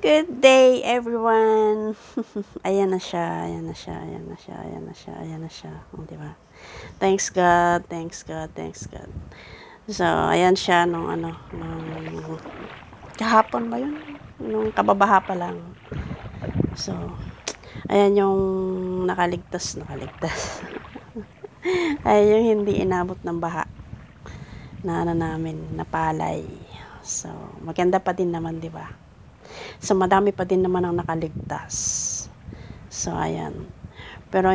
Good day, everyone. Ayan na siya, ayan na siya, ayan na siya, ayan na siya, ayan na siya. Di ba? Thanks God, thanks God, thanks God. So, ayan siya nung kahapon ba yun? Nung kababaha pa lang. So, ayan yung nakaligtas. Ayan yung hindi inabot ng baha na namin, na palay. So, maganda pa din naman, di ba? So, madami pa din naman ang nakaligtas. So, ayan. Pero,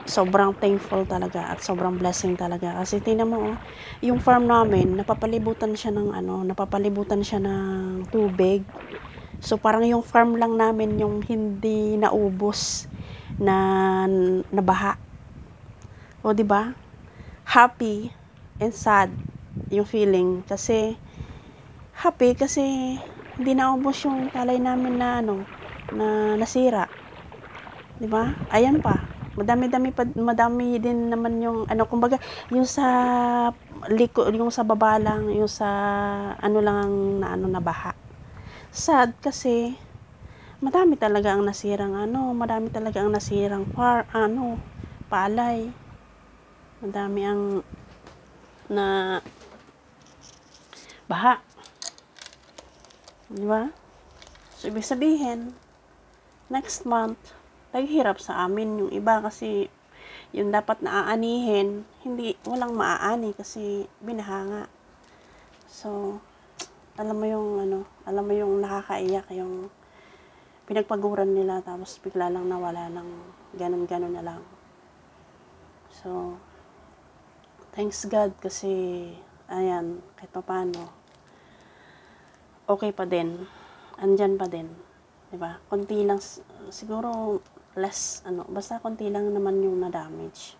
sobrang thankful talaga at sobrang blessing talaga. Kasi, tingnan mo, yung farm namin, napapalibutan siya ng tubig. So, parang yung farm lang namin yung hindi naubos na baha. O, di ba? Happy and sad yung feeling. Kasi, happy kasi hindi naubos yung palay namin na nasira. 'Di ba? Ayan pa. Madami din naman yung kumbaga yung sa yung sa baba lang, yung sa lang na baha. Sad kasi madami talaga ang nasirang palay. Madami ang na baha. Di ba? So, ibig sabihin, next month, naghihirap sa amin yung iba kasi yung dapat naaanihin, walang maaani kasi binahanga. So, alam mo yung nakakaiyak yung pinagpaguran nila tapos bigla lang nawala ng ganun-ganun na lang. So, thanks God kasi, ayan, kahit paano, okay pa din. Andyan pa din. Diba? Konti lang, siguro less, basta konti lang naman yung na-damage.